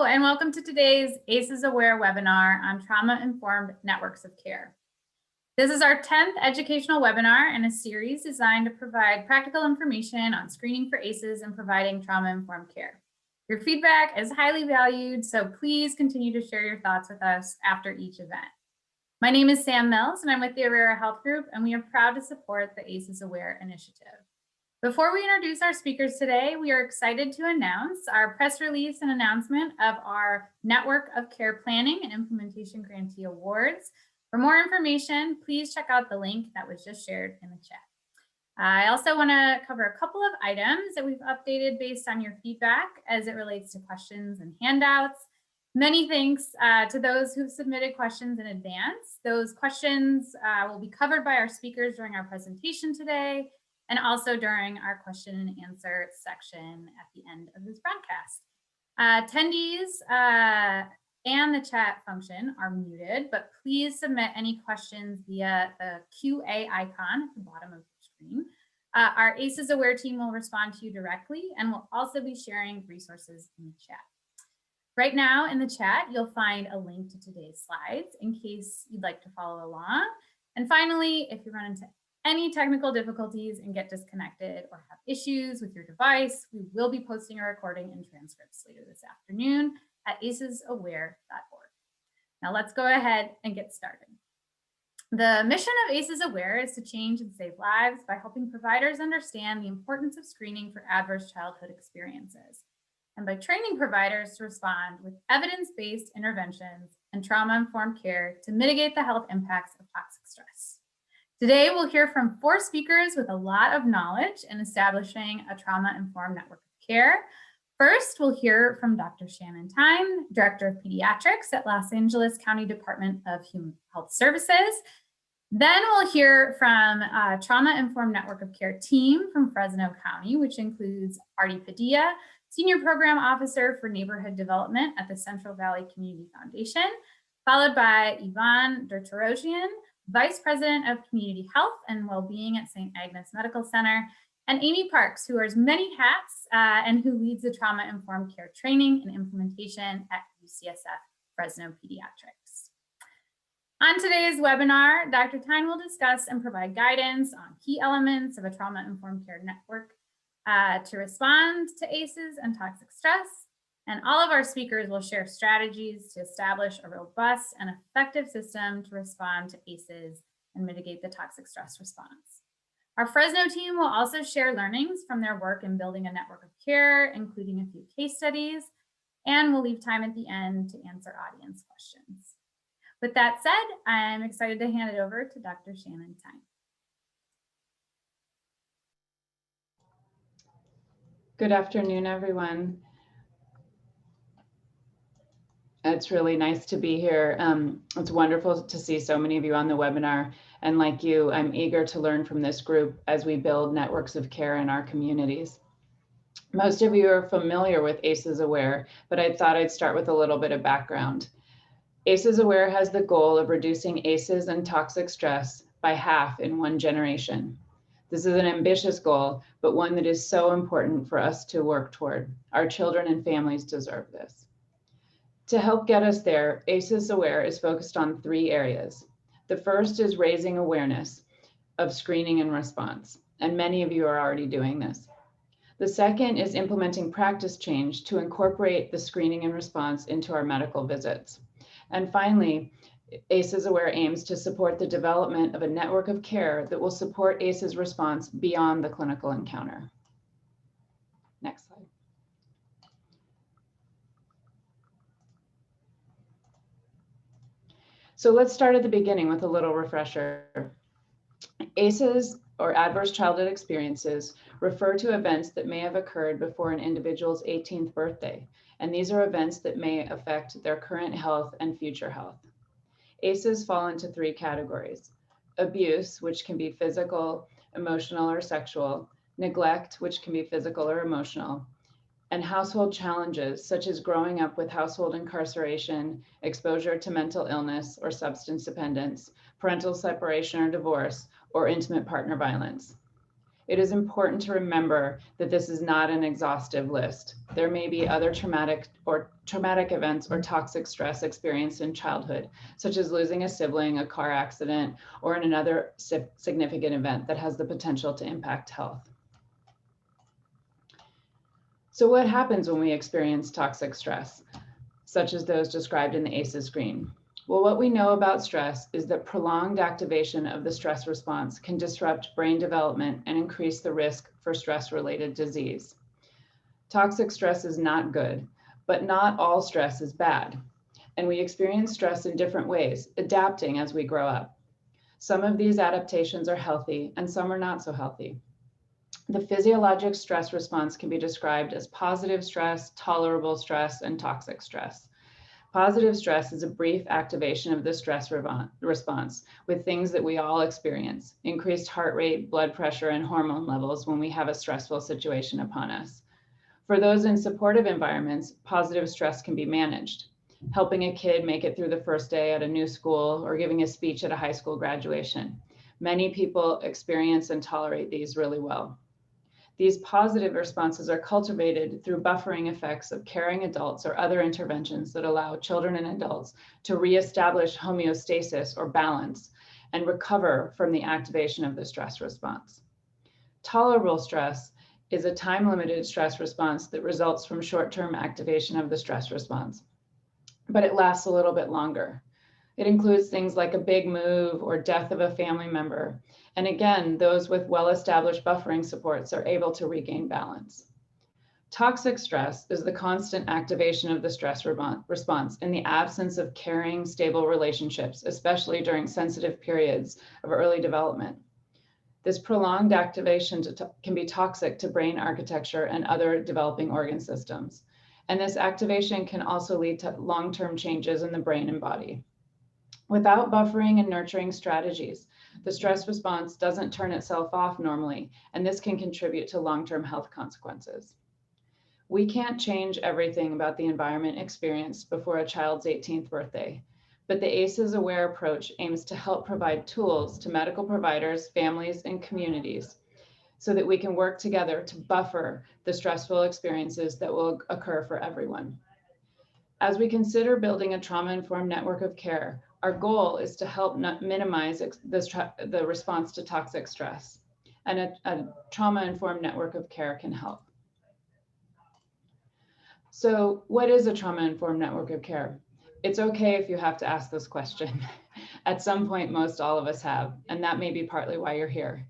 Hello, and welcome to today's ACEs Aware webinar on trauma-informed networks of care. This is our 10th educational webinar in a series designed to provide practical information on screening for ACEs and providing trauma-informed care. Your feedback is highly valued, so please continue to share your thoughts with us after each event. My name is Sam Mills, and I'm with the Aurora Health Group, and we are proud to support the ACEs Aware initiative. Before we introduce our speakers today, we are excited to announce our press release and announcement of our Network of Care Planning and Implementation Grantee Awards. For more information, please check out the link that was just shared in the chat. I also want to cover a couple of items that we've updated based on your feedback as it relates to questions and handouts. Many thanks to those who've submitted questions in advance. Those questions will be covered by our speakers during our presentation today, and also during our question and answer section at the end of this broadcast. Attendees and the chat function are muted, but please submit any questions via the QA icon at the bottom of the screen. Our ACEs Aware team will respond to you directly, and we'll also be sharing resources in the chat. Right now in the chat, you'll find a link to today's slides in case you'd like to follow along. And finally, if you run into any technical difficulties and get disconnected or have issues with your device, we will be posting a recording and transcripts later this afternoon at acesaware.org. Now let's go ahead and get started. The mission of ACEs Aware is to change and save lives by helping providers understand the importance of screening for adverse childhood experiences, and by training providers to respond with evidence-based interventions and trauma-informed care to mitigate the health impacts of toxic stress. Today, we'll hear from 4 speakers with a lot of knowledge in establishing a trauma-informed network of care. First, we'll hear from Dr. Shannon Thyne, Director of Pediatrics at Los Angeles County Department of Human Health Services. Then we'll hear from a trauma-informed network of care team from Fresno County, which includes Artie, Senior Program Officer for Neighborhood Development at the Central Valley Community Foundation, followed by Yvonne Dertarosian, Vice President of Community Health and Wellbeing at St. Agnes Medical Center, and Amy Parks, who wears many hats and who leads the trauma-informed care training and implementation at UCSF Fresno Pediatrics. On today's webinar, Dr. Thyne will discuss and provide guidance on key elements of a trauma-informed care network to respond to ACEs and toxic stress. And all of our speakers will share strategies to establish a robust and effective system to respond to ACEs and mitigate the toxic stress response. Our Fresno team will also share learnings from their work in building a network of care, including a few case studies, and we'll leave time at the end to answer audience questions. With that said, I'm excited to hand it over to Dr. Shannon Thyne. Good afternoon, everyone. It's really nice to be here. It's wonderful to see so many of you on the webinar. And like you, I'm eager to learn from this group as we build networks of care in our communities. Most of you are familiar with ACEs Aware, but I thought I'd start with a little bit of background. ACEs Aware has the goal of reducing ACEs and toxic stress by half in 1 generation. This is an ambitious goal, but one that is so important for us to work toward. Our children and families deserve this. To help get us there, ACEs Aware is focused on 3 areas. The first is raising awareness of screening and response, and many of you are already doing this. The second is implementing practice change to incorporate the screening and response into our medical visits. And finally, ACEs Aware aims to support the development of a network of care that will support ACEs response beyond the clinical encounter. Next slide. So let's start at the beginning with a little refresher. ACEs, or adverse childhood experiences, refer to events that may have occurred before an individual's 18th birthday, and these are events that may affect their current health and future health. ACEs fall into 3 categories: abuse, which can be physical, emotional, or sexual; neglect, which can be physical or emotional; and household challenges, such as growing up with household incarceration, exposure to mental illness or substance dependence, parental separation or divorce, or intimate partner violence. It is important to remember that this is not an exhaustive list. There may be other traumatic events or toxic stress experienced in childhood, such as losing a sibling, a car accident, or in another significant event that has the potential to impact health. So what happens when we experience toxic stress, such as those described in the ACEs screen? Well, what we know about stress is that prolonged activation of the stress response can disrupt brain development and increase the risk for stress-related disease. Toxic stress is not good, but not all stress is bad. And we experience stress in different ways, adapting as we grow up. Some of these adaptations are healthy and some are not so healthy. The physiologic stress response can be described as positive stress, tolerable stress, and toxic stress. Positive stress is a brief activation of the stress response with things that we all experience: increased heart rate, blood pressure, and hormone levels when we have a stressful situation upon us. For those in supportive environments, positive stress can be managed, helping a kid make it through the first day at a new school or giving a speech at a high school graduation. Many people experience and tolerate these really well. These positive responses are cultivated through buffering effects of caring adults or other interventions that allow children and adults to reestablish homeostasis or balance and recover from the activation of the stress response. Tolerable stress is a time-limited stress response that results from short-term activation of the stress response, but it lasts a little bit longer. It includes things like a big move or death of a family member. And again, those with well-established buffering supports are able to regain balance. Toxic stress is the constant activation of the stress response in the absence of caring, stable relationships, especially during sensitive periods of early development. This prolonged activation can be toxic to brain architecture and other developing organ systems. And this activation can also lead to long-term changes in the brain and body. Without buffering and nurturing strategies, the stress response doesn't turn itself off normally, and this can contribute to long-term health consequences. We can't change everything about the environment experienced before a child's 18th birthday, but the ACEs Aware approach aims to help provide tools to medical providers, families, and communities so that we can work together to buffer the stressful experiences that will occur for everyone. As we consider building a trauma-informed network of care, our goal is to help minimize the response to toxic stress, and a trauma-informed network of care can help. So what is a trauma-informed network of care? It's okay if you have to ask this question. At some point, most all of us have, and that may be partly why you're here.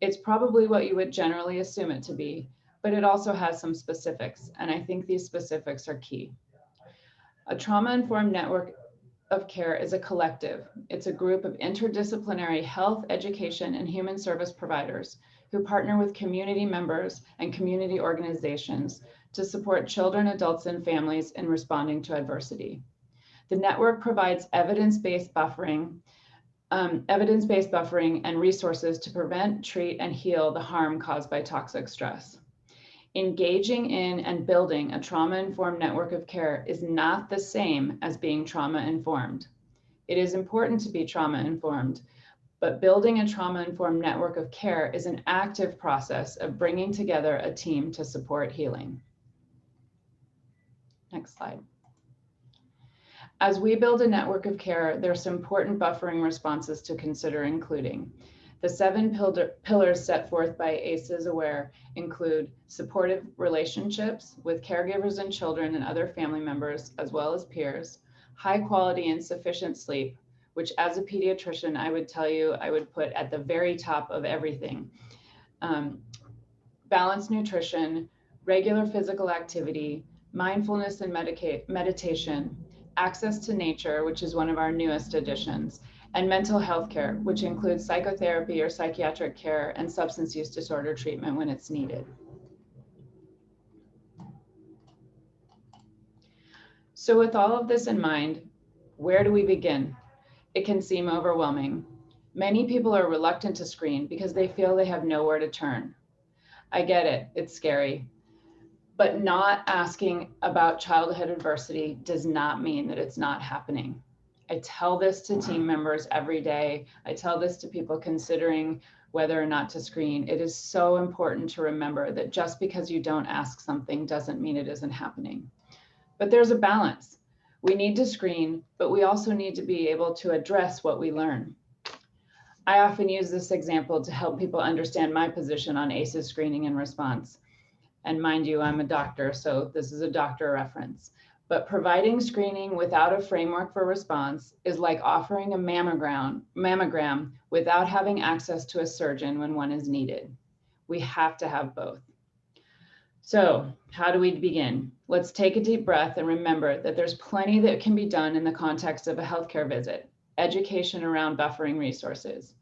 It's probably what you would generally assume it to be, but it also has some specifics, and I think these specifics are key. A trauma-informed network of care is a collective. It's a group of interdisciplinary health, education, and human service providers who partner with community members and community organizations to support children, adults, and families in responding to adversity. The network provides evidence-based buffering and resources to prevent, treat, and heal the harm caused by toxic stress. Engaging in and building a trauma-informed network of care is not the same as being trauma-informed. It is important to be trauma-informed, but building a trauma-informed network of care is an active process of bringing together a team to support healing. Next slide. As we build a network of care, there are some important buffering responses to consider, including the 7 pillars set forth by ACEs Aware include supportive relationships with caregivers and children and other family members, as well as peers, high quality and sufficient sleep, which as a pediatrician, I would tell you, I would put at the very top of everything. Balanced nutrition, regular physical activity, mindfulness and meditation, access to nature, which is one of our newest additions, and mental health care, which includes psychotherapy or psychiatric care and substance use disorder treatment when it's needed. So with all of this in mind, where do we begin? It can seem overwhelming. Many people are reluctant to screen because they feel they have nowhere to turn. I get it, it's scary. But not asking about childhood adversity does not mean that it's not happening. I tell this to team members every day. I tell this to people considering whether or not to screen, it is so important to remember that just because you don't ask something doesn't mean it isn't happening. But there's a balance. We need to screen, but we also need to be able to address what we learn. I often use this example to help people understand my position on ACEs screening and response. And mind you, I'm a doctor, so this is a doctor reference. But providing screening without a framework for response is like offering a mammogram without having access to a surgeon when one is needed. We have to have both. So how do we begin? Let's take a deep breath and remember that there's plenty that can be done in the context of a healthcare visit. Education around buffering resources.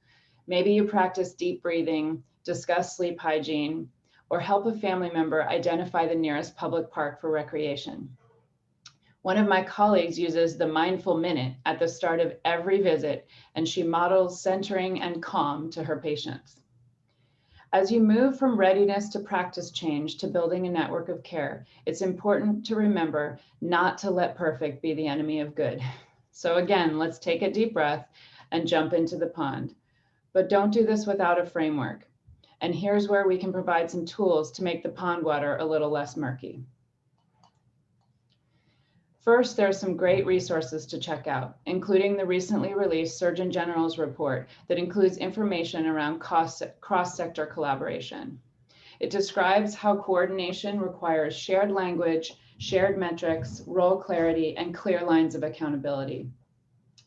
Maybe you practice deep breathing, discuss sleep hygiene, or help a family member identify the nearest public park for recreation. One of my colleagues uses the mindful minute at the start of every visit, and she models centering and calm to her patients. As you move from readiness to practice change to building a network of care, it's important to remember not to let perfect be the enemy of good. So again, let's take a deep breath and jump into the pond. But don't do this without a framework. And here's where we can provide some tools to make the pond water a little less murky. First, there are some great resources to check out, including the recently released Surgeon General's report that includes information around cross-sector collaboration. It describes how coordination requires shared language, shared metrics, role clarity, and clear lines of accountability.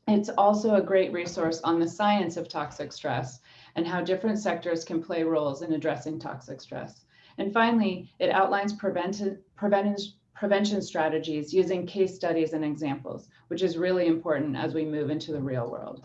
It's also a great resource on the science of toxic stress and how different sectors can play roles in addressing toxic stress. And finally, it outlines prevention strategies using case studies and examples, which is really important as we move into the real world.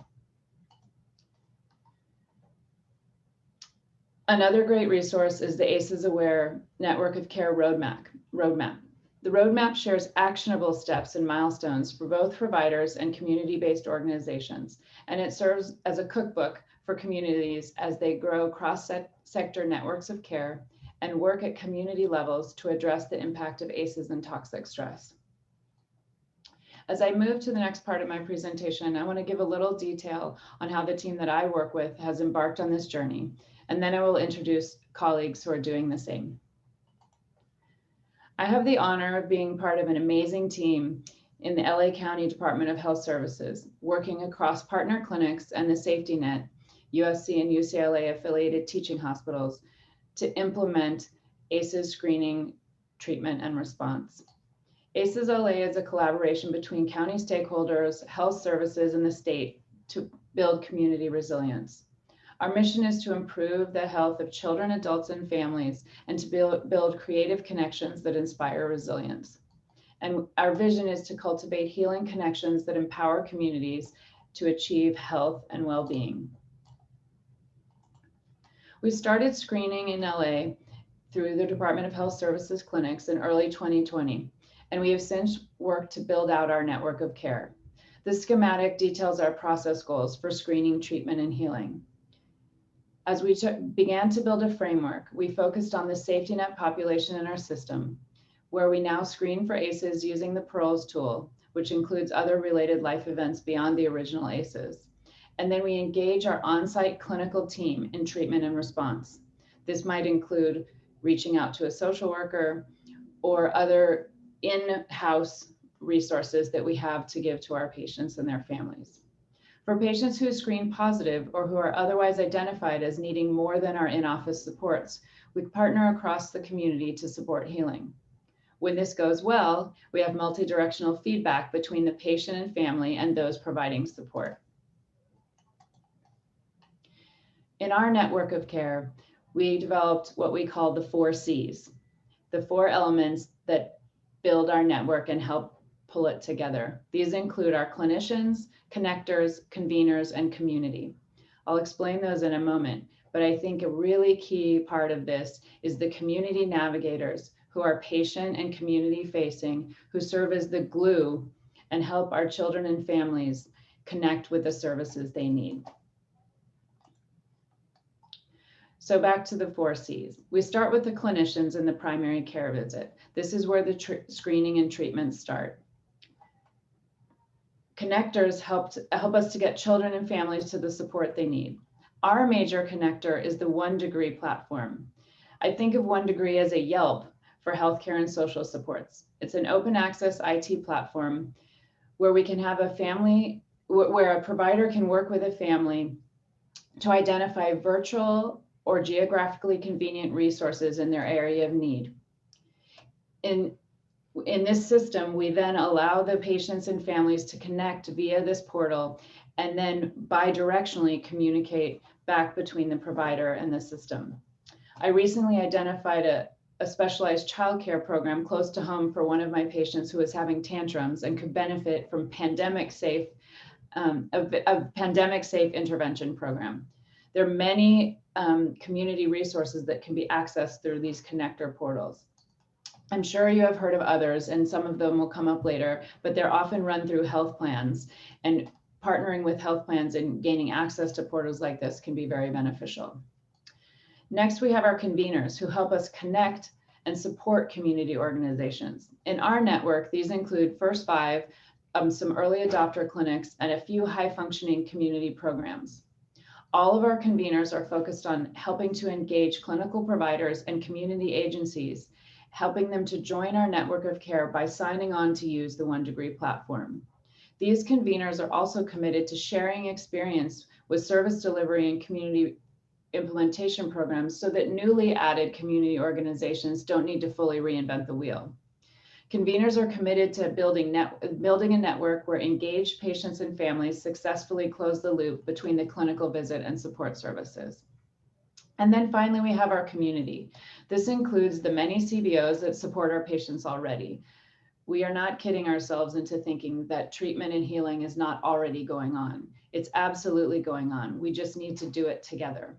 Another great resource is the ACEs Aware Network of Care Roadmap. The roadmap shares actionable steps and milestones for both providers and community-based organizations, and it serves as a cookbook for communities as they grow cross-sector networks of care and work at community levels to address the impact of ACEs and toxic stress. As I move to the next part of my presentation, I want to give a little detail on how the team that I work with has embarked on this journey, and then I will introduce colleagues who are doing the same. I have the honor of being part of an amazing team in the LA County Department of Health Services, working across partner clinics and the safety net, USC and UCLA affiliated teaching hospitals, to implement ACEs screening, treatment, and response. ACEs LA is a collaboration between county stakeholders, health services, and the state to build community resilience. Our mission is to improve the health of children, adults, and families, and to build creative connections that inspire resilience. And our vision is to cultivate healing connections that empower communities to achieve health and well-being. We started screening in LA through the Department of Health Services clinics in early 2020, and we have since worked to build out our network of care. This schematic details our process goals for screening, treatment, and healing. As we began to build a framework, we focused on the safety net population in our system, where we now screen for ACEs using the PEARLS tool, which includes other related life events beyond the original ACEs. And then we engage our on-site clinical team in treatment and response. This might include reaching out to a social worker or other in-house resources that we have to give to our patients and their families. For patients who screen positive or who are otherwise identified as needing more than our in-office supports, we partner across the community to support healing. When this goes well, we have multi-directional feedback between the patient and family and those providing support. In our network of care, we developed what we call the 4 C's, the 4 elements that build our network and help pull it together. These include our clinicians, connectors, conveners, and community. I'll explain those in a moment, but I think a really key part of this is the community navigators who are patient and community facing, who serve as the glue and help our children and families connect with the services they need. So back to the 4 C's. We start with the clinicians in the primary care visit. This is where the screening and treatment start. Connectors help us to get children and families to the support they need. Our major connector is the One Degree platform. I think of One Degree as a Yelp for healthcare and social supports. It's an open access IT platform where we can have a family, where a provider can work with a family to identify virtual or geographically convenient resources in their area of need. In this system, we then allow the patients and families to connect via this portal and then bidirectionally communicate back between the provider and the system. I recently identified a specialized childcare program close to home for one of my patients who was having tantrums and could benefit from a pandemic safe intervention program. There are many community resources that can be accessed through these connector portals. I'm sure you have heard of others, and some of them will come up later, but they're often run through health plans, and partnering with health plans and gaining access to portals like this can be very beneficial. Next, we have our conveners who help us connect and support community organizations. In our network, these include First Five, some early adopter clinics, and a few high-functioning community programs. All of our conveners are focused on helping to engage clinical providers and community agencies, helping them to join our network of care by signing on to use the One Degree platform. These conveners are also committed to sharing experience with service delivery and community implementation programs so that newly added community organizations don't need to fully reinvent the wheel. Conveners are committed to building a network where engaged patients and families successfully close the loop between the clinical visit and support services. And then finally, we have our community. This includes the many CBOs that support our patients already. We are not kidding ourselves into thinking that treatment and healing is not already going on. It's absolutely going on. We just need to do it together.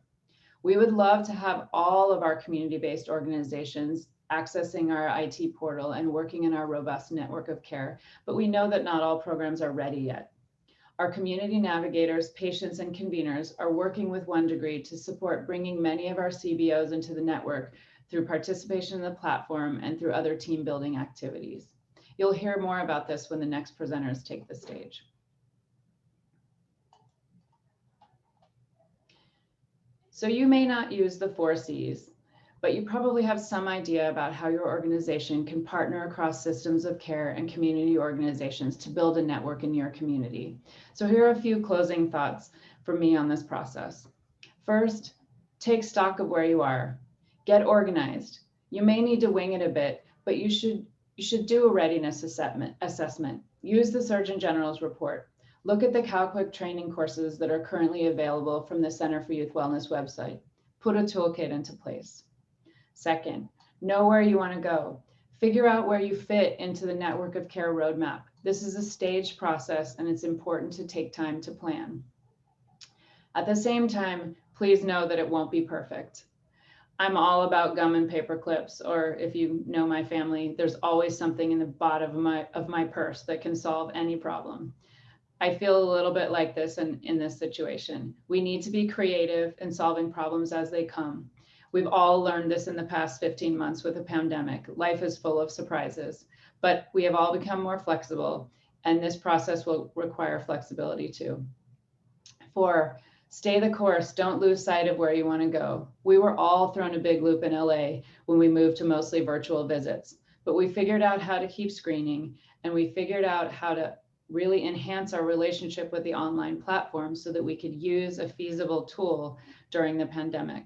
We would love to have all of our community-based organizations accessing our IT portal and working in our robust network of care, but we know that not all programs are ready yet. Our community navigators, patients, and conveners are working with One Degree to support bringing many of our CBOs into the network through participation in the platform and through other team building activities. You'll hear more about this when the next presenters take the stage. So you may not use the 4 Cs, but you probably have some idea about how your organization can partner across systems of care and community organizations to build a network in your community. So here are a few closing thoughts from me on this process. First, take stock of where you are. Get organized. You may need to wing it a bit, but you should do a readiness assessment. Use the Surgeon General's report. Look at the CalQuick training courses that are currently available from the Center for Youth Wellness website. Put a toolkit into place. Second, know where you want to go. Figure out where you fit into the network of care roadmap. This is a staged process, and it's important to take time to plan. At the same time, please know that it won't be perfect. I'm all about gum and paper clips, or if you know my family, there's always something in the bottom of my purse that can solve any problem. I feel a little bit like this in this situation. We need to be creative in solving problems as they come. We've all learned this in the past 15 months with the pandemic. Life is full of surprises, but we have all become more flexible, and this process will require flexibility too. 4, stay the course. Don't lose sight of where you want to go. We were all thrown a big loop in LA when we moved to mostly virtual visits, but we figured out how to keep screening, and we figured out how to really enhance our relationship with the online platform so that we could use a feasible tool during the pandemic.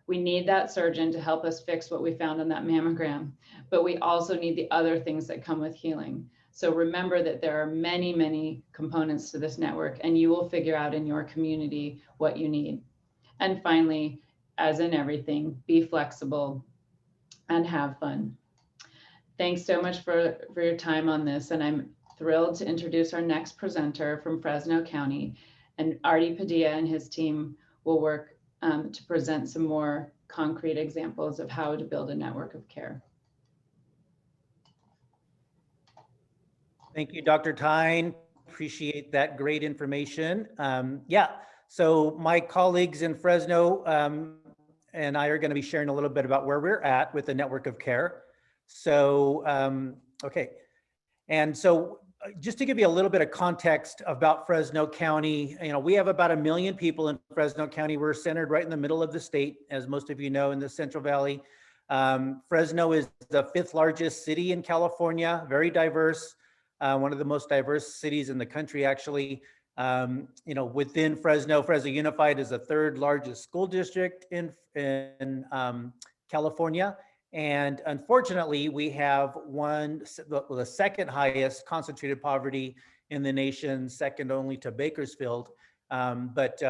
We need that surgeon to help us fix what we found on that mammogram, but we also need the other things that come with healing. So remember that there are many, many components to this network, and you will figure out in your community what you need. And finally, as in everything, be flexible and have fun. Thanks so much for your time on this, and I'm thrilled to introduce our next presenter from Fresno County, and Artie Padilla and his team will work to present some more concrete examples of how to build a network of care. Thank you, Dr. Thyne. Appreciate that great information. Yeah, so my colleagues in Fresno and I are going to be sharing a little bit about where we're at with the network of care. So, okay. And so just to give you a little bit of context about Fresno County, we have about 1 million people in Fresno County. We're centered right in the middle of the state, as most of you know, in the Central Valley. Fresno is the 5th largest city in California, very diverse, one of the most diverse cities in the country, actually. Within Fresno, Fresno Unified is the 3rd largest school district in California. And unfortunately, we have the 2nd highest concentrated poverty in the nation, second only to Bakersfield. But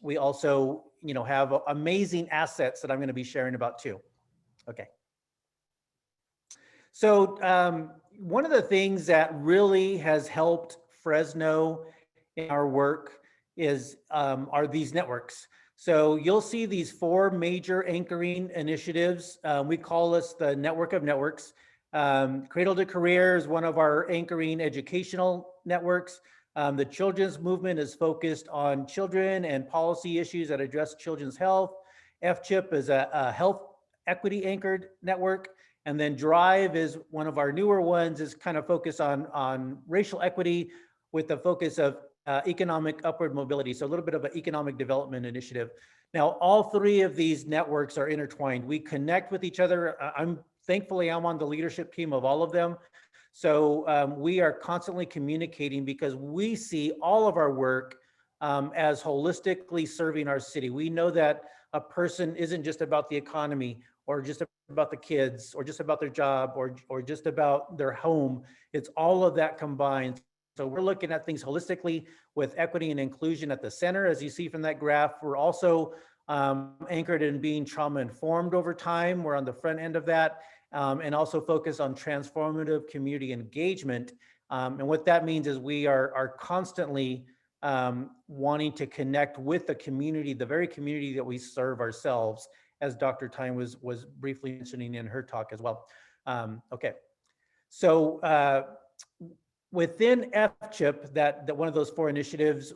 we also, have amazing assets that I'm going to be sharing about too. Okay. So one of the things that really has helped Fresno in our work are these networks. So you'll see these 4 major anchoring initiatives. We call this the Network of Networks. Cradle to Career is one of our anchoring educational networks. The Children's Movement is focused on children and policy issues that address children's health. FCHIP is a health equity anchored network. And then Drive is one of our newer ones, is kind of focused on racial equity with the focus of economic upward mobility. So a little bit of an economic development initiative. Now, all 3 of these networks are intertwined. We connect with each other. Thankfully, I'm on the leadership team of all of them. So we are constantly communicating because we see all of our work as holistically serving our city. We know that a person isn't just about the economy or just about the kids or just about their job or just about their home. It's all of that combined. So we're looking at things holistically with equity and inclusion at the center. As you see from that graph, we're also anchored in being trauma informed over time. We're on the front end of that, and also focus on transformative community engagement. And what that means is we are constantly wanting to connect with the community, the very community that we serve ourselves, as Dr. Thyne was briefly mentioning in her talk as well. Okay, so within FCHIP, that one of those 4 initiatives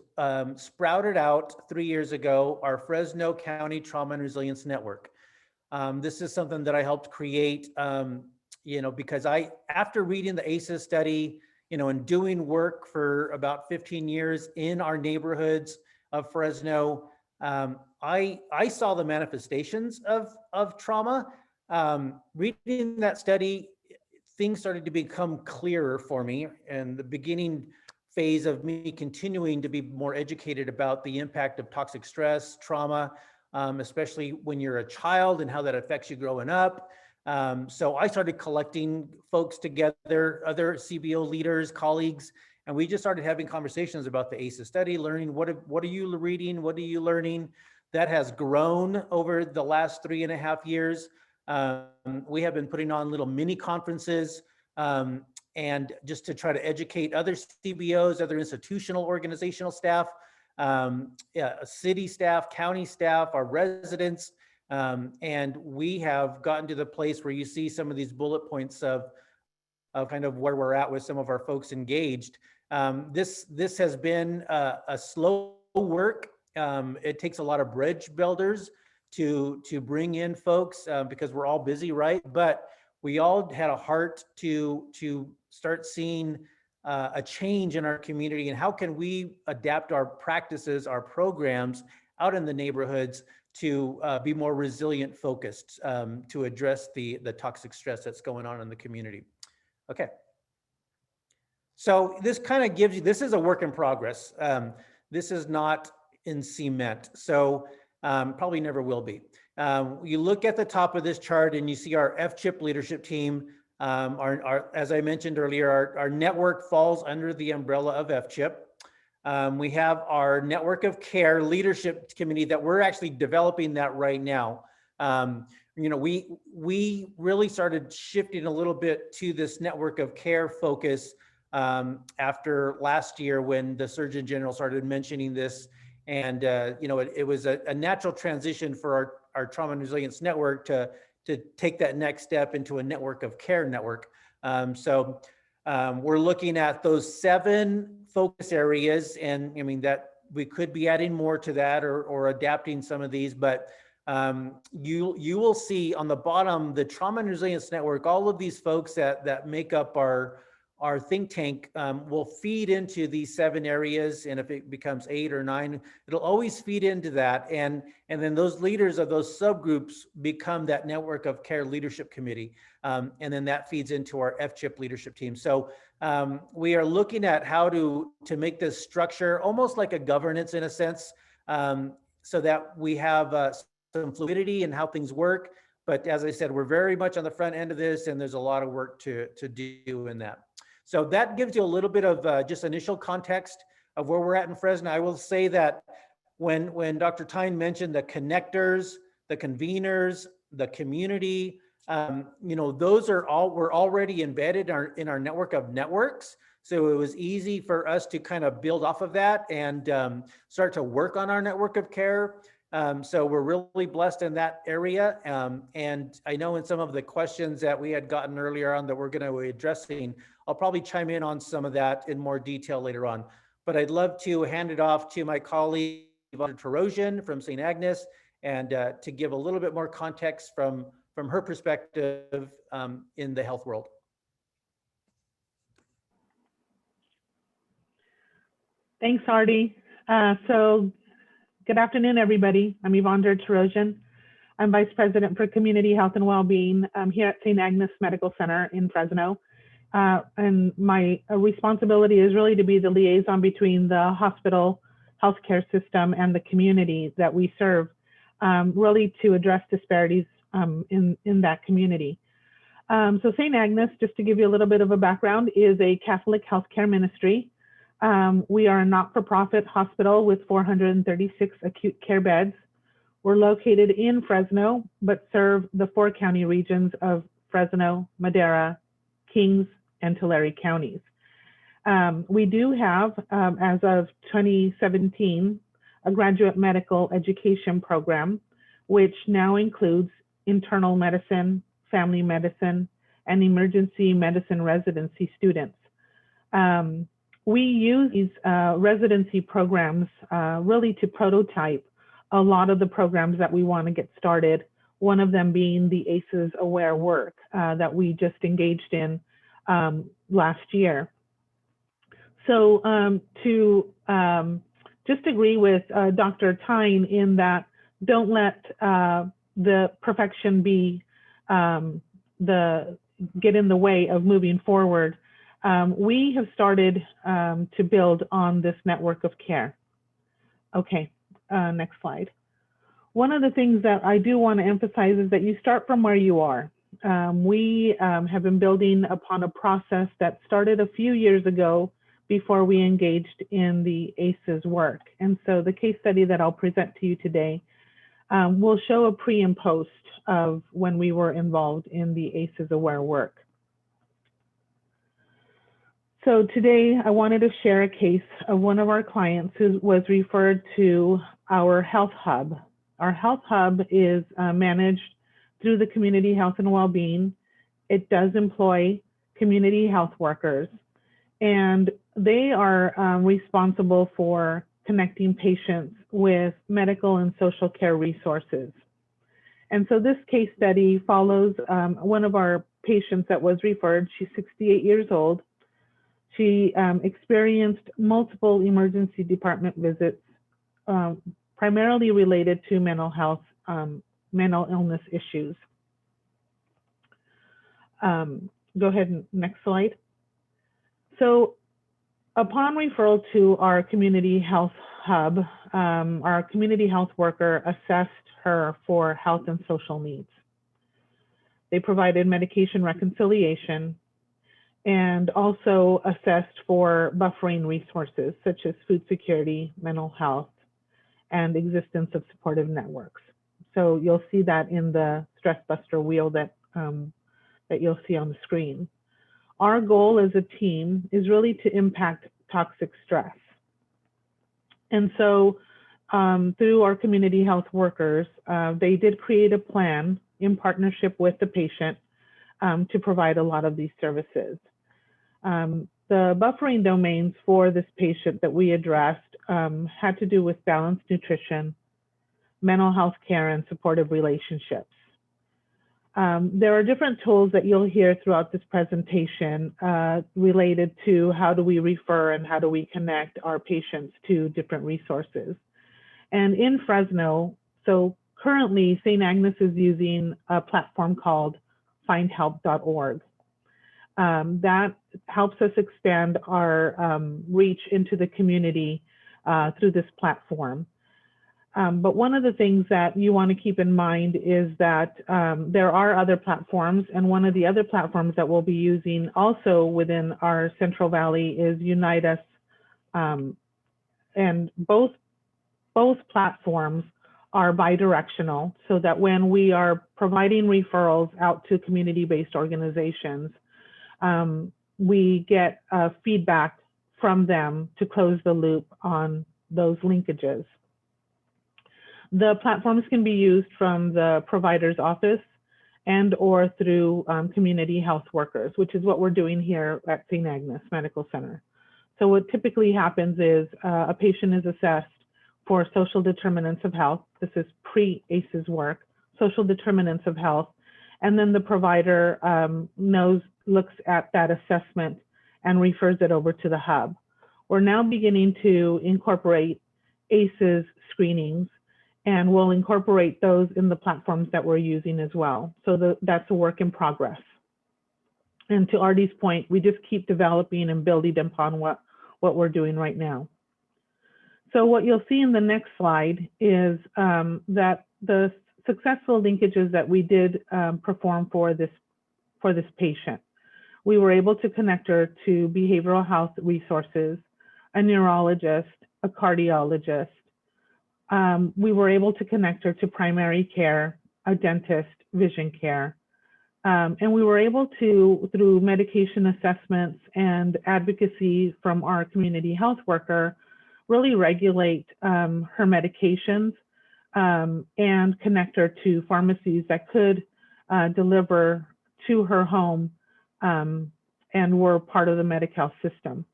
sprouted out 3 years ago, our Fresno County Trauma and Resilience Network. This is something that I helped create, because after reading the ACEs study, and doing work for about 15 years in our neighborhoods of Fresno, I saw the manifestations of trauma. Reading that study, things started to become clearer for me, and the beginning phase of me continuing to be more educated about the impact of toxic stress, trauma, especially when you're a child and how that affects you growing up. So I started collecting folks together, other CBO leaders, colleagues, and we just started having conversations about the ACEs study, learning what are you reading, what are you learning. That has grown over the last 3.5 years. We have been putting on little mini conferences and just to try to educate other CBOs, other institutional organizational staff, city staff, county staff, our residents. And we have gotten to the place where you see some of these bullet points of kind of where we're at with some of our folks engaged. This has been a slow work. It takes a lot of bridge builders to bring in folks because we're all busy, right? But we all had a heart to start seeing a change in our community, and how can we adapt our practices, our programs out in the neighborhoods to be more resilient focused to address the toxic stress that's going on in the community. Okay. So this kind of gives you, this is a work in progress. This is not in cement. So probably never will be. You look at the top of this chart and you see our FCHIP leadership team. As I mentioned earlier, our network falls under the umbrella of FCHIP. We have our network of care leadership committee that we're actually developing that right now. We really started shifting a little bit to this network of care focus after last year when the Surgeon General started mentioning this. And it was a natural transition for our trauma and resilience network to take that next step into a network of care network. So we're looking at those 7 focus areas, and I mean that we could be adding more to that or adapting some of these, but you will see on the bottom, the trauma and resilience network, all of these folks that make up our our think tank will feed into these 7 areas. And if it becomes 8 or 9, it'll always feed into that. And then those leaders of those subgroups become that network of care leadership committee. And then that feeds into our FCHIP leadership team. So we are looking at how to make this structure almost like a governance in a sense, so that we have some fluidity in how things work. But as I said, we're very much on the front end of this, and there's a lot of work to do in that. So that gives you a little bit of just initial context of where we're at in Fresno. I will say that when Dr. Thyne mentioned the connectors, the conveners, the community, those were already embedded in our network of networks. So it was easy for us to kind of build off of that and start to work on our network of care. So we're really blessed in that area. And I know in some of the questions that we had gotten earlier on that we're going to be addressing, I'll probably chime in on some of that in more detail later on. But I'd love to hand it off to my colleague, Dr. Terosian from St. Agnes, and to give a little bit more context from her perspective in the health world. Thanks, Artie. So good afternoon, everybody. I'm Yvonne Terosian. I'm Vice President for Community Health and Wellbeing here at St. Agnes Medical Center in Fresno. And my responsibility is really to be the liaison between the hospital healthcare system and the community that we serve, really to address disparities in that community. So St. Agnes, just to give you a little bit of a background, is a Catholic healthcare ministry. We are a not-for-profit hospital with 436 acute care beds. We're located in Fresno, but serve the 4 county regions of Fresno, Madera, Kings, and Tulare counties. We do have, as of 2017, a graduate medical education program, which now includes internal medicine, family medicine, and emergency medicine residency students. We use these residency programs really to prototype a lot of the programs that we want to get started, one of them being the ACEs Aware work that we just engaged in last year. So to just agree with Dr. Thyne in that don't let the perfection be get in the way of moving forward. We have started to build on this network of care. Okay, next slide. One of the things that I do want to emphasize is that you start from where you are. We have been building upon a process that started a few years ago before we engaged in the ACEs work. And so the case study that I'll present to you today will show a pre and post of when we were involved in the ACEs Aware work. So today I wanted to share a case of one of our clients who was referred to our health hub. Our health hub is managed through the Community Health and Wellbeing. It does employ community health workers, and they are responsible for connecting patients with medical and social care resources. And so this case study follows one of our patients that was referred. She's 68 years old. She experienced multiple emergency department visits, primarily related to mental health, mental illness issues. Go ahead, next slide. So upon referral to our community health hub, our community health worker assessed her for health and social needs. They provided medication reconciliation and also assessed for buffering resources such as food security, mental health, and existence of supportive networks. So you'll see that in the stress buster wheel that, that you'll see on the screen. Our goal as a team is really to impact toxic stress. And so through our community health workers, they did create a plan in partnership with the patient to provide a lot of these services. The buffering domains for this patient that we addressed had to do with balanced nutrition, mental health care, and supportive relationships. There are different tools that you'll hear throughout this presentation related to how do we refer and how do we connect our patients to different resources. And in Fresno, so currently St. Agnes is using a platform called findhelp.org. That helps us expand our reach into the community through this platform. But one of the things that you want to keep in mind is that there are other platforms, and one of the other platforms that we'll be using also within our Central Valley is Unite Us, and both platforms are bidirectional, so that when we are providing referrals out to community-based organizations, we get feedback from them to close the loop on those linkages. The platforms can be used from the provider's office and or through community health workers, which is what we're doing here at St. Agnes Medical Center. So what typically happens is a patient is assessed for social determinants of health. This is pre-ACEs work, social determinants of health. And then the provider looks at that assessment and refers it over to the hub. We're now beginning to incorporate ACEs screenings, and we'll incorporate those in the platforms that we're using as well. So that's a work in progress. And to Artie's point, we just keep developing and building upon what we're doing right now. So what you'll see in the next slide is that the successful linkages that we did perform for this patient. We were able to connect her to behavioral health resources, a neurologist, a cardiologist. We were able to connect her to primary care, a dentist, vision care. And we were able to, through medication assessments and advocacy from our community health worker, really regulate her medications and connect her to pharmacies that could deliver to her home and were part of the Medi-Cal system.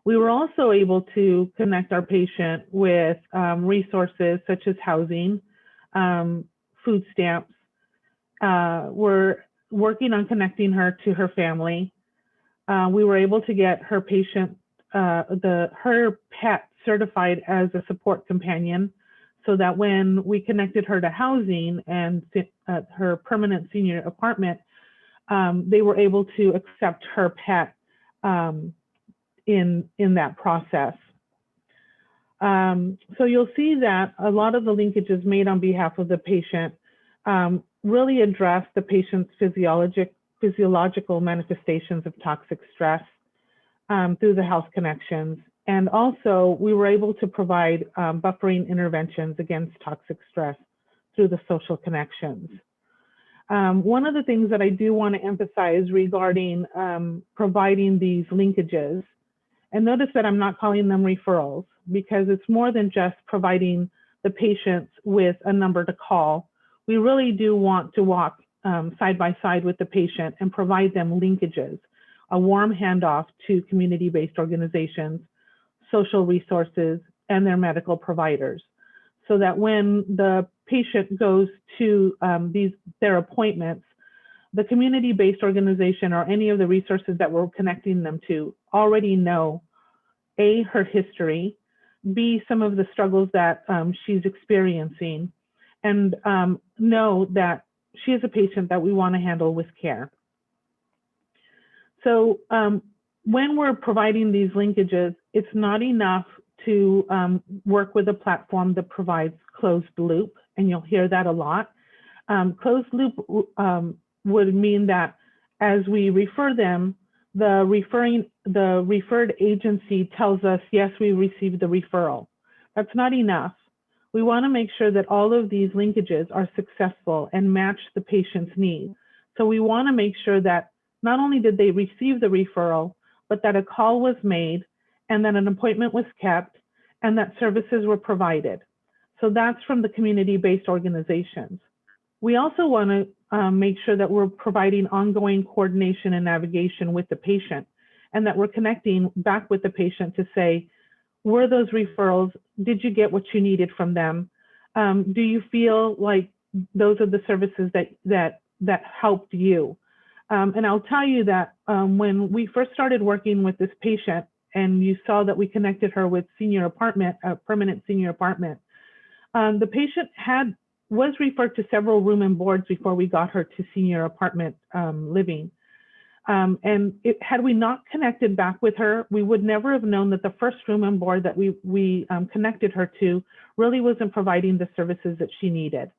We were also able to connect our patient with resources such as housing, food stamps. We're working on connecting her to her family. We were able to get her patient, her pet certified as a support companion, so that when we connected her to housing and her permanent senior apartment, they were able to accept her pet in that process. So you'll see that a lot of the linkages made on behalf of the patient really address the patient's physiological manifestations of toxic stress through the health connections. And also we were able to provide buffering interventions against toxic stress through the social connections. One of the things that I do want to emphasize regarding providing these linkages, and notice that I'm not calling them referrals, because it's more than just providing the patients with a number to call. We really do want to walk side by side with the patient and provide them linkages, a warm handoff to community-based organizations, social resources, and their medical providers, so that when the patient goes to their appointments, the community-based organization or any of the resources that we're connecting them to already know A, her history, B, some of the struggles that she's experiencing, and know that she is a patient that we want to handle with care. So when we're providing these linkages, it's not enough to work with a platform that provides closed loop, and you'll hear that a lot. Closed loop would mean that as we refer them, the referred agency tells us, yes, we received the referral. That's not enough. We want to make sure that all of these linkages are successful and match the patient's needs. So we want to make sure that not only did they receive the referral, but that a call was made and that an appointment was kept and that services were provided. So that's from the community-based organizations. We also want to make sure that we're providing ongoing coordination and navigation with the patient, and that we're connecting back with the patient to say, were those referrals, did you get what you needed from them? Do you feel like those are the services that helped you. And I'll tell you that when we first started working with this patient, and you saw that we connected her with a permanent senior apartment, the patient was referred to several room and boards before we got her to senior apartment living. And had we not connected back with her, we would never have known that the first room and board that we connected her to really wasn't providing the services that she needed.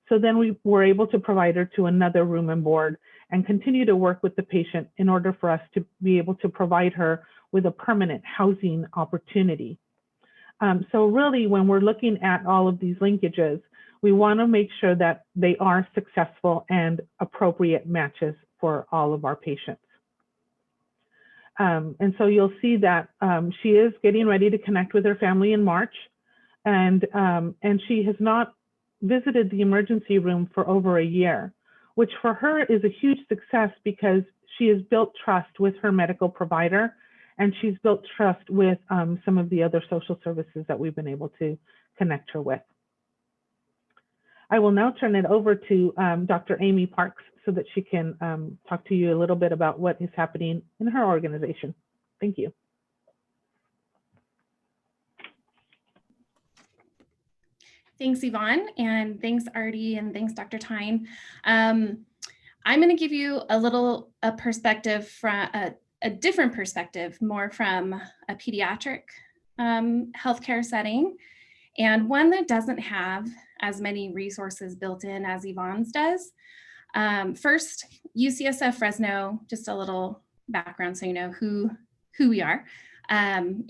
So then we were able to provide her to another room and board and continue to work with the patient in order for us to be able to provide her with a permanent housing opportunity. So really, when we're looking at all of these linkages, we want to make sure that they are successful and appropriate matches for all of our patients. And so you'll see that she is getting ready to connect with her family in March, and she has not visited the emergency room for over a year, which for her is a huge success because she has built trust with her medical provider, and she's built trust with some of the other social services that we've been able to connect her with. I will now turn it over to Dr. Amy Parks so that she can talk to you a little bit about what is happening in her organization. Thank you. Thanks, Yvonne, and thanks, Artie, and thanks, Dr. Thyne. I'm going to give you a perspective from a different perspective, more from a pediatric healthcare setting, and one that doesn't have as many resources built in as Yvonne's does. First, UCSF Fresno, just a little background so you know who we are,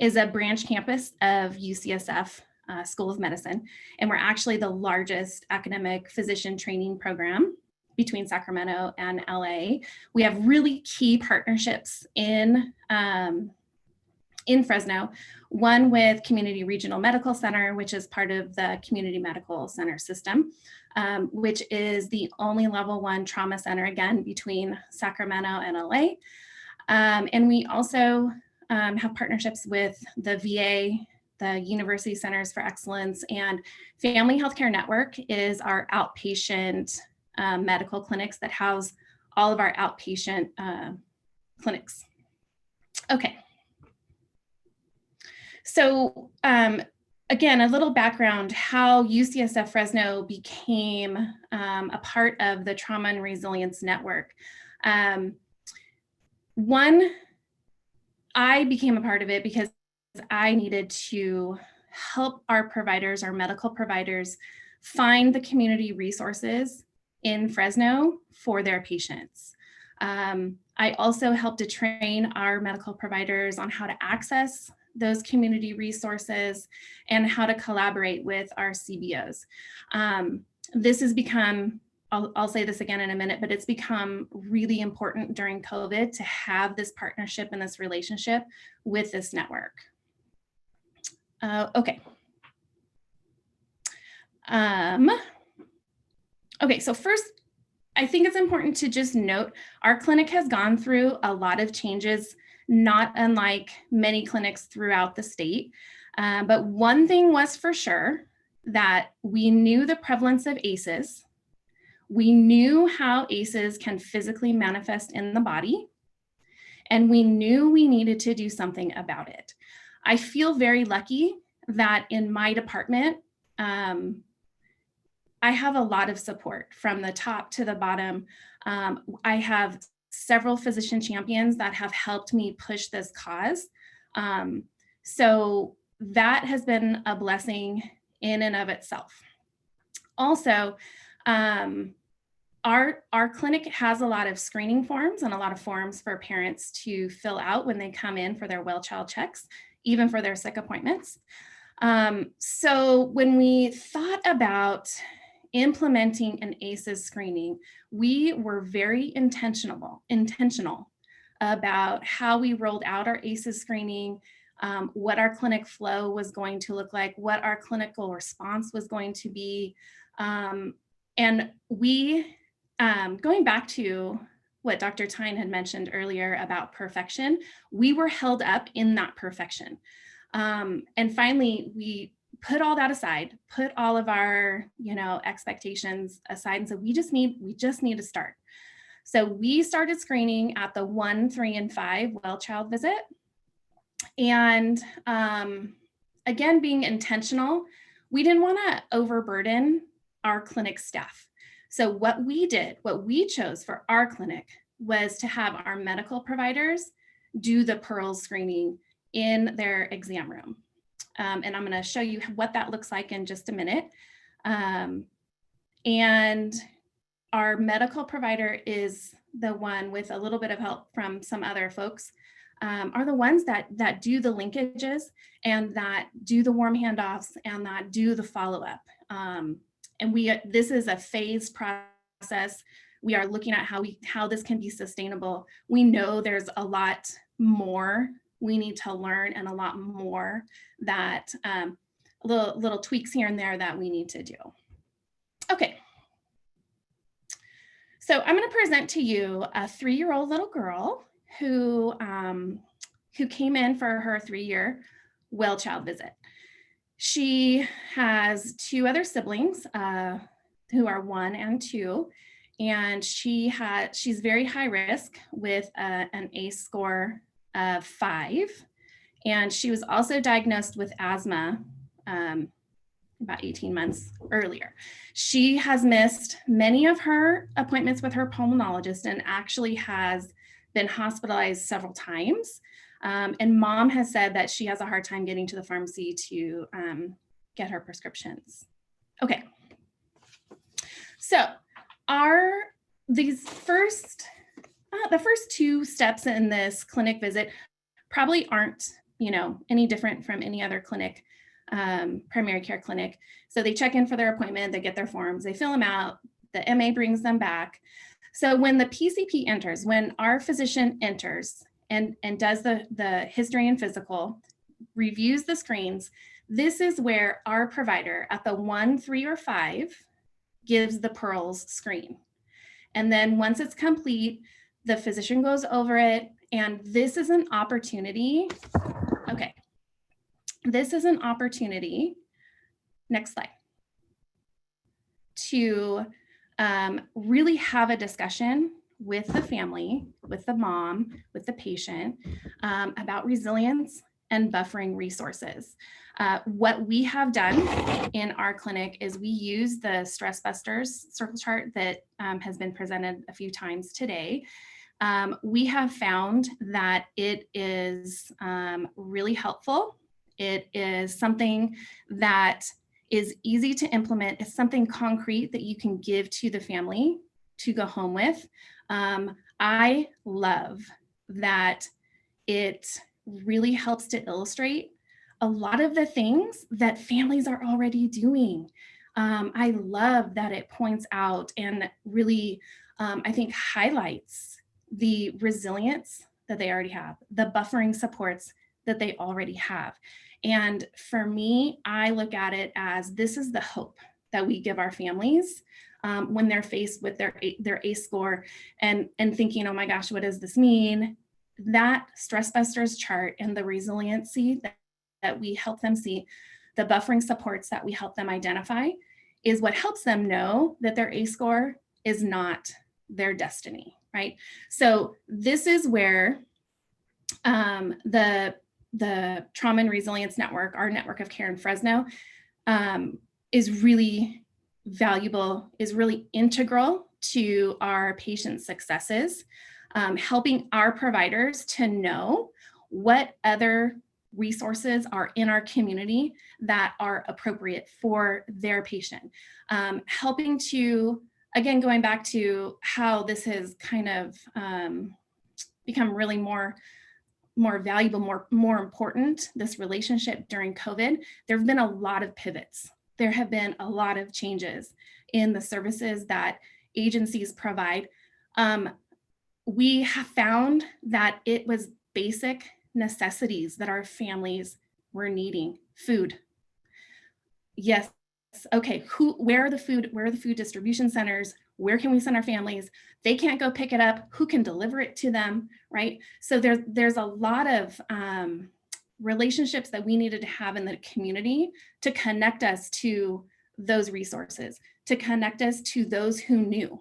is a branch campus of UCSF School of Medicine, and we're actually the largest academic physician training program between Sacramento and LA. We have really key partnerships in Fresno, one with Community Regional Medical Center, which is part of the Community Medical Center system, which is the only level 1 trauma center, again, between Sacramento and LA. And we also have partnerships with the VA, the University Centers for Excellence, and Family Healthcare Network is our outpatient medical clinics that house all of our outpatient clinics. Okay. So again, a little background how UCSF Fresno became a part of the Trauma and Resilience Network. One, I became a part of it because I needed to help our providers, our medical providers, find the community resources in Fresno for their patients. I also helped to train our medical providers on how to access those community resources and how to collaborate with our CBOs. This has become, I'll say this again in a minute, but it's become really important during COVID to have this partnership and this relationship with this network. Okay. Okay, so first, I think it's important to just note our clinic has gone through a lot of changes, not unlike many clinics throughout the state. But one thing was for sure, that we knew the prevalence of ACEs. We knew how ACEs can physically manifest in the body, and we knew we needed to do something about it. I feel very lucky that in my department, I have a lot of support from the top to the bottom. I have several physician champions that have helped me push this cause. So that has been a blessing in and of itself. Also, our clinic has a lot of screening forms and a lot of forms for parents to fill out when they come in for their well child checks, even for their sick appointments. So when we thought about implementing an ACEs screening, we were very intentional about how we rolled out our ACEs screening, what our clinic flow was going to look like, what our clinical response was going to be. And we, going back to what Dr. Thyne had mentioned earlier about perfection, we were held up in that perfection. And finally, put all that aside, put all of our, expectations aside and said, we just need to start. So we started screening at the 1, 3, and 5 well child visit. And again, being intentional, we didn't want to overburden our clinic staff. So what we chose for our clinic was to have our medical providers do the pearls screening in their exam room. And I'm going to show you what that looks like in just a minute. And our medical provider is the one, with a little bit of help from some other folks, are the ones that do the linkages and that do the warm handoffs and that do the follow-up. And this is a phased process. We are looking at how this can be sustainable. We know there's a lot more we need to learn and a lot more that little tweaks here and there that we need to do. Okay. So I'm going to present to you a 3-year-old little girl who came in for her 3-year well child visit. She has 2 other siblings who are 1 and 2, and she's very high risk with an ACE score of 5, and she was also diagnosed with asthma about 18 months earlier. She has missed many of her appointments with her pulmonologist and actually has been hospitalized several times. And mom has said that she has a hard time getting to the pharmacy to get her prescriptions. Okay. So the first 2 steps in this clinic visit probably aren't, any different from any other clinic, primary care clinic. So they check in for their appointment, they get their forms, they fill them out, the MA brings them back. So when the PCP enters, when our physician enters and does the history and physical, reviews the screens, this is where our provider at the 1, 3, or 5 gives the pearls screen. And then once it's complete, the physician goes over it, and this is an opportunity. Okay. This is an opportunity, next slide, to really have a discussion with the family, with the mom, with the patient, about resilience and buffering resources. What we have done in our clinic is we use the Stress Busters circle chart that has been presented a few times today. We have found that it is really helpful. It is something that is easy to implement. It's something concrete that you can give to the family to go home with. I love that it really helps to illustrate a lot of the things that families are already doing. I love that it points out and really, I think, highlights the resilience that they already have, the buffering supports that they already have. And for me, I look at it as this is the hope that we give our families when they're faced with their ACE score and thinking, oh my gosh, what does this mean? That Stress Busters chart and the resiliency that we help them see, the buffering supports that we help them identify, is what helps them know that their ACE score is not their destiny, right? So this is where the Trauma and Resilience Network, our network of care in Fresno, is really valuable, is really integral to our patient successes, helping our providers to know what other resources are in our community that are appropriate for their patient. Helping to, again, going back to how this has kind of become really more valuable, more important, this relationship during COVID, there have been a lot of pivots. There have been a lot of changes in the services that agencies provide. We have found that it was basic necessities that our families were needing. Food. Yes. Okay. Where are the food distribution centers? Where can we send our families? They can't go pick it up. Who can deliver it to them? Right. So there's a lot of relationships that we needed to have in the community to connect us to those resources, to connect us to those who knew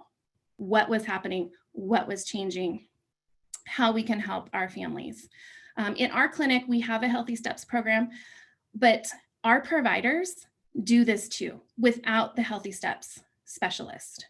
what was happening, what was changing, how we can help our families. In our clinic, we have a Healthy Steps program, but our providers do this too without the Healthy Steps specialist.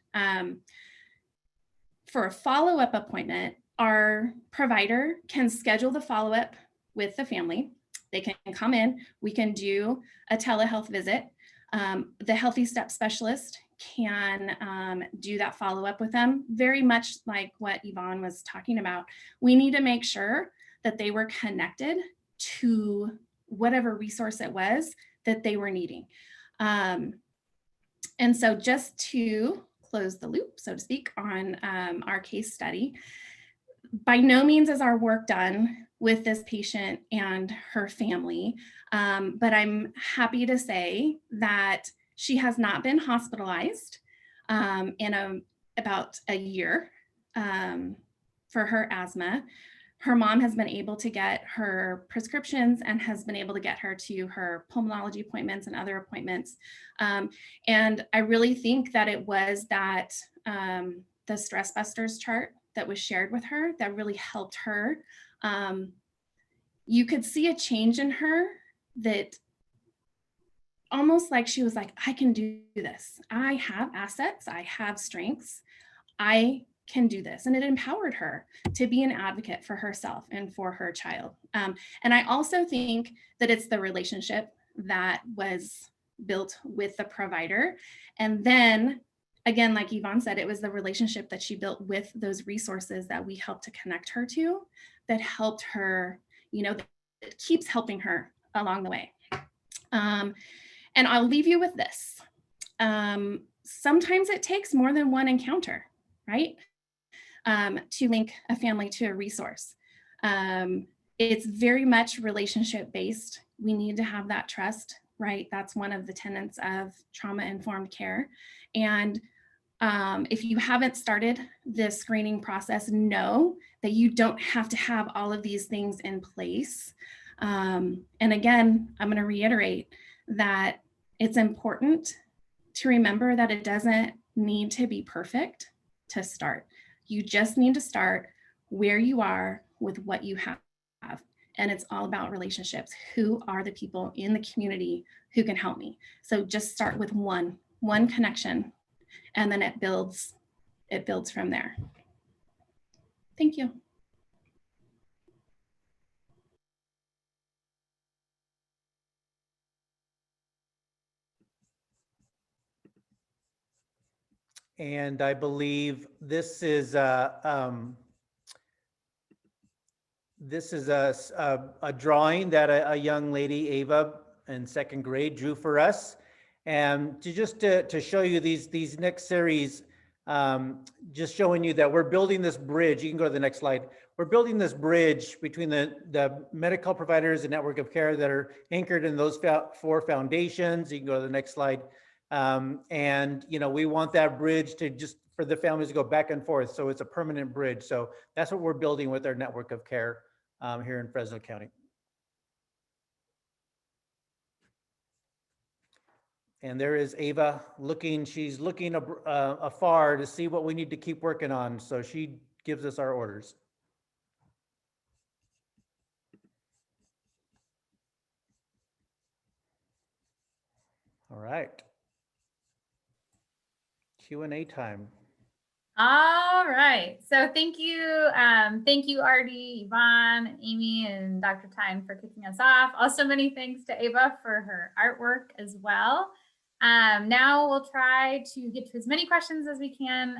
For a follow-up appointment, our provider can schedule the follow-up with the family. They can come in, we can do a telehealth visit. The Healthy Steps specialist can do that follow-up with them, very much like what Yvonne was talking about. We need to make sure that they were connected to whatever resource it was that they were needing. And so just to close the loop, so to speak, on our case study, by no means is our work done with this patient and her family, but I'm happy to say that she has not been hospitalized in about a year for her asthma. Her mom has been able to get her prescriptions and has been able to get her to her pulmonology appointments and other appointments. And I really think that it was that the Stress Busters chart that was shared with her that really helped her. You could see a change in her that almost like she was like, I can do this. I have assets, I have strengths, I can do this. And it empowered her to be an advocate for herself and for her child. And I also think that it's the relationship that was built with the provider. And then again, like Yvonne said, it was the relationship that she built with those resources that we helped to connect her to that helped her, you know, that keeps helping her along the way. And I'll leave you with this. Sometimes it takes more than one encounter, right? To link a family to a resource. It's very much relationship based. We need to have that trust, right? That's one of the tenets of trauma-informed care. And if you haven't started the screening process, know that you don't have to have all of these things in place. And again, I'm going to reiterate that it's important to remember that it doesn't need to be perfect to start. You just need to start where you are with what you have. And it's all about relationships. Who are the people in the community who can help me? So just start with one connection, and then it builds from there. Thank you. And I believe this is a drawing that a young lady, Ava, in second grade drew for us. And to show you these next series, just showing you that we're building this bridge. You can go to the next slide. We're building this bridge between the medical providers and network of care that are anchored in those four foundations. You can go to the next slide. And you know, we want that bridge to just for the families to go back and forth. So it's a permanent bridge. So that's what we're building with our network of care here in Fresno County. And there is Ava she's looking afar to see what we need to keep working on. So she gives us our orders. All right. Q&A time. All right. So thank you, Artie, Yvonne, Amy, and Dr. Thyne for kicking us off. Also, many thanks to Ava for her artwork as well. Now we'll try to get to as many questions as we can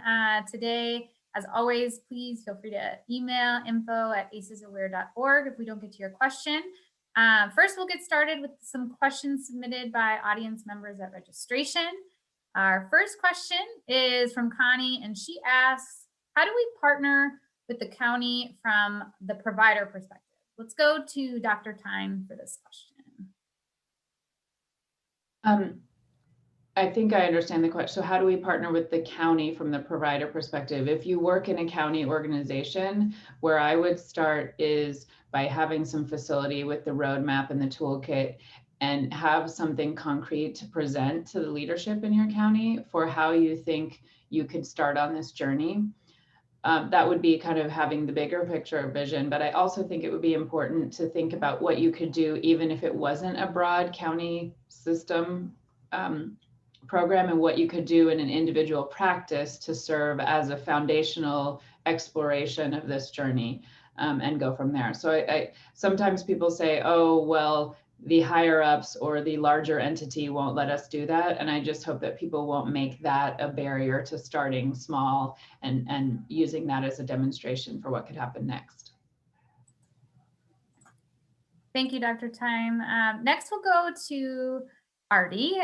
today. As always, please feel free to email info@acesaware.org if we don't get to your question. First, we'll get started with some questions submitted by audience members at registration. Our first question is from Connie, and she asks, how do we partner with the county from the provider perspective? Let's go to Dr. Thyne for this question. I think I understand the question. So how do we partner with the county from the provider perspective? If you work in a county organization, where I would start is by having some facility with the roadmap and the toolkit, and have something concrete to present to the leadership in your county for how you think you could start on this journey. That would be kind of having the bigger picture vision. But I also think it would be important to think about what you could do, even if it wasn't a broad county system program, and what you could do in an individual practice to serve as a foundational exploration of this journey, and go from there. So I sometimes people say, oh, well, the higher ups or the larger entity won't let us do that. And I just hope that people won't make that a barrier to starting small and using that as a demonstration for what could happen next. Thank you, Dr. Thyne. Next, we'll go to Artie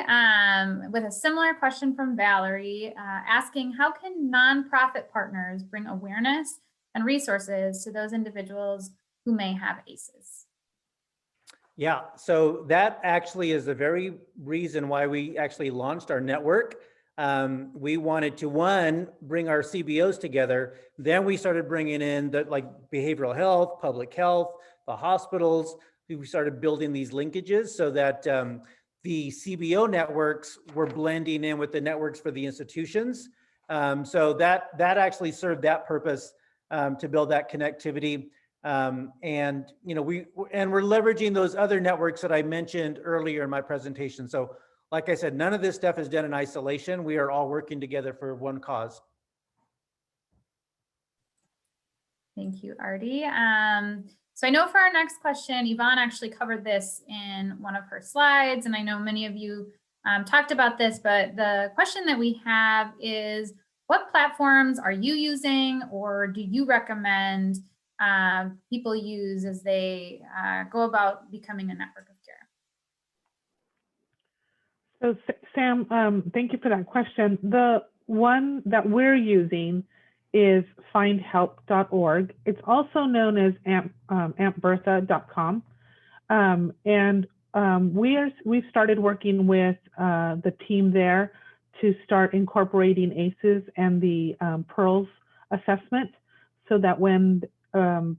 with a similar question from Valerie, asking how can nonprofit partners bring awareness and resources to those individuals who may have ACEs? Yeah, so that actually is the very reason why we actually launched our network. We wanted to, one, bring our CBOs together. Then we started bringing in the like behavioral health, public health, the hospitals. We started building these linkages so that the CBO networks were blending in with the networks for the institutions. So that actually served that purpose, to build that connectivity. And you know, we're leveraging those other networks that I mentioned earlier in my presentation. So like I said, none of this stuff is done in isolation. We are all working together for one cause. Thank you, Artie. So I know for our next question, Yvonne actually covered this in one of her slides, and I know many of you talked about this, but the question that we have is, what platforms are you using, or do you recommend people use as they go about becoming a network of care? So Sam, thank you for that question. The one that we're using is findhelp.org. It's also known as ampbertha.com. We've started working with the team there to start incorporating ACEs and the PEARLS assessment, so that when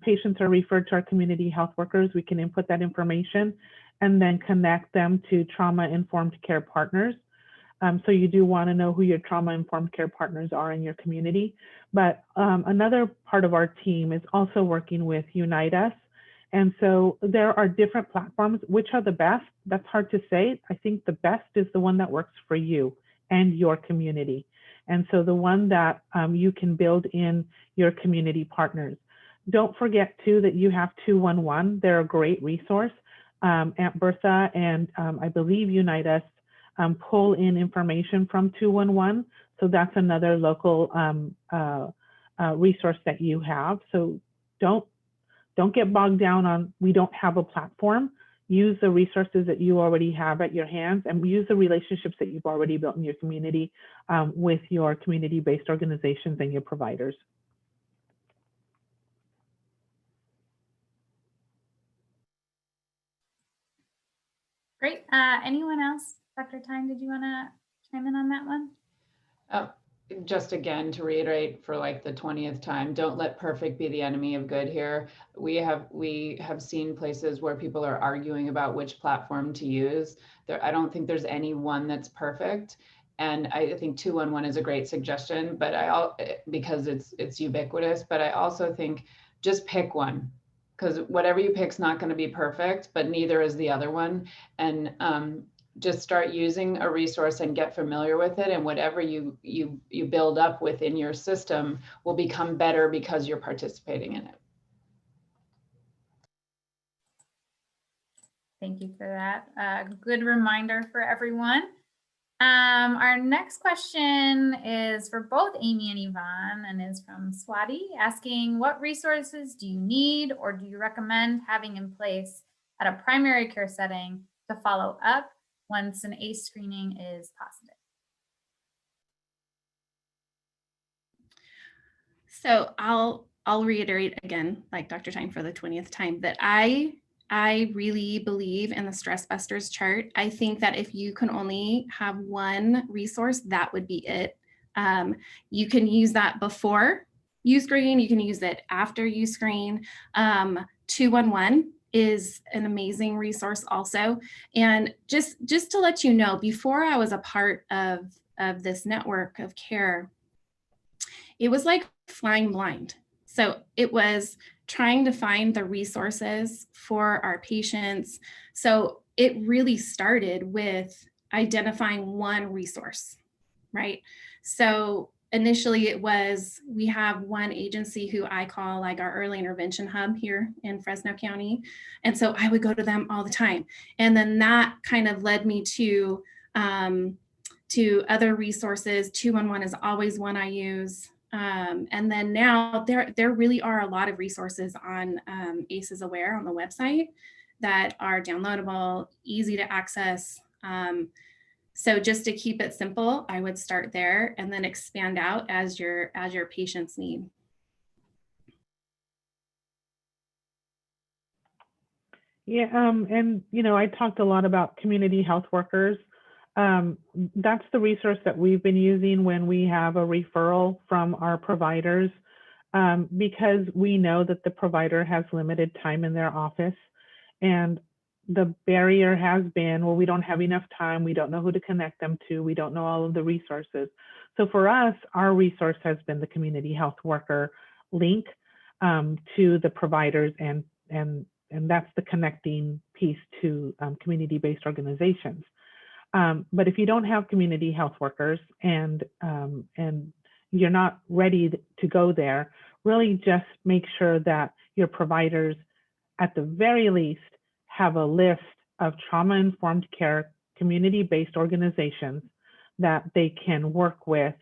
patients are referred to our community health workers, we can input that information and then connect them to trauma-informed care partners. So you do want to know who your trauma-informed care partners are in your community. But another part of our team is also working with Unite Us. And so there are different platforms. Which are the best? That's hard to say. I think the best is the one that works for you and your community. And so the one that you can build in your community partners. Don't forget too that you have 211. They're a great resource. Aunt Bertha and I believe Unite Us pull in information from 211. So that's another local resource that you have. So don't get bogged down on, we don't have a platform. Use the resources that you already have at your hands, and use the relationships that you've already built in your community with your community-based organizations and your providers. Great. Anyone else? Dr. Thyne, did you want to chime in on that one? Just again, to reiterate for like the 20th time, don't let perfect be the enemy of good here. We have seen places where people are arguing about which platform to use. I don't think there's any one that's perfect. And I think 211 is a great suggestion, but because it's ubiquitous, but I also think just pick one, because whatever you pick is not going to be perfect, but neither is the other one. And just start using a resource and get familiar with it, and whatever you build up within your system will become better because you're participating in it. Thank you for that. Good reminder for everyone. Our next question is for both Amy and Yvonne, and is from Swati, asking, what resources do you need or do you recommend having in place at a primary care setting to follow up once an ACE screening is positive? So I'll reiterate again, like Dr. Thyne for the 20th time, that I I really believe in the Stress Busters chart. I think that if you can only have one resource, that would be it. You can use that before you screen, you can use it after you screen. 211 is an amazing resource also. And just to let you know, before I was a part of this network of care, it was like flying blind. So it was trying to find the resources for our patients. So it really started with identifying one resource, right? So initially it was, we have one agency who I call like our early intervention hub here in Fresno County. And so I would go to them all the time. And then that kind of led me to other resources. 211 is always one I use. And then now there really are a lot of resources on ACEs Aware on the website that are downloadable, easy to access. So just to keep it simple, I would start there and then expand out as your patients need. Yeah, and I talked a lot about community health workers. That's the resource that we've been using when we have a referral from our providers, because we know that the provider has limited time in their office, and the barrier has been, well, we don't have enough time, we don't know who to connect them to, we don't know all of the resources. So for us, our resource has been the community health worker link to the providers, and that's the connecting piece to community-based organizations. But if you don't have community health workers and you're not ready to go there, really just make sure that your providers, at the very least, have a list of trauma-informed care community-based organizations that they can work with,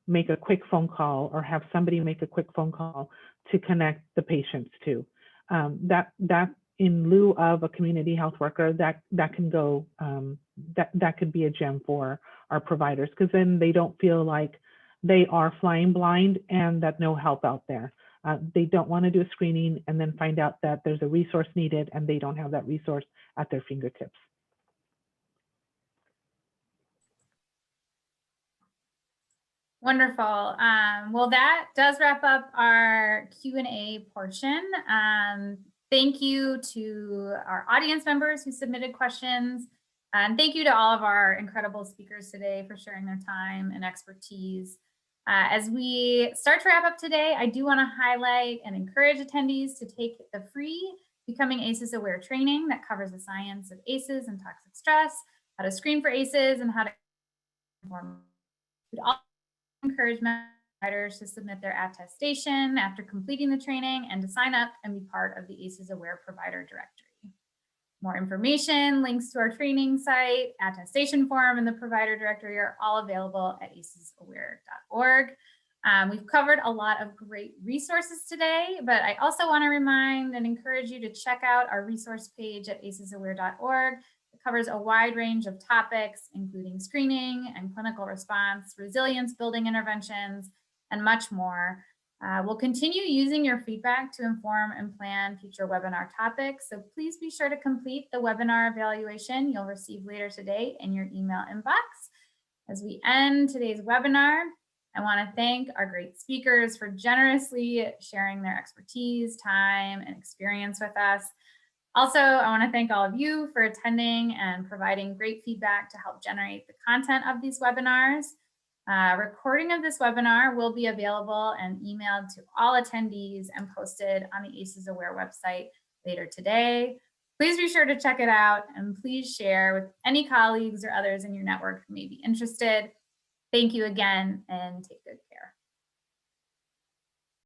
make a quick phone call, or have somebody make a quick phone call to connect the patients to. That in lieu of a community health worker, that can go, that could be a gem for our providers, because then they don't feel like they are flying blind and that no help out there. They don't want to do a screening and then find out that there's a resource needed and they don't have that resource at their fingertips. Wonderful. Well, that does wrap up our Q&A portion. Thank you to our audience members who submitted questions. And thank you to all of our incredible speakers today for sharing their time and expertise. As we start to wrap up today, I do want to highlight and encourage attendees to take the free Becoming ACEs Aware training that covers the science of ACEs and toxic stress, how to screen for ACEs, and how to inform. We'd also encourage providers to submit their attestation after completing the training and to sign up and be part of the ACEs Aware provider directory. More information, links to our training site, attestation form, and the provider directory are all available at acesaware.org. We've covered a lot of great resources today, but I also want to remind and encourage you to check out our resource page at acesaware.org. It covers a wide range of topics, including screening and clinical response, resilience building interventions, and much more. We'll continue using your feedback to inform and plan future webinar topics. So please be sure to complete the webinar evaluation you'll receive later today in your email inbox. As we end today's webinar, I want to thank our great speakers for generously sharing their expertise, time, and experience with us. Also, I want to thank all of you for attending and providing great feedback to help generate the content of these webinars. Recording of this webinar will be available and emailed to all attendees and posted on the ACEs Aware website later today. Please be sure to check it out and please share with any colleagues or others in your network who may be interested. Thank you again and take good care.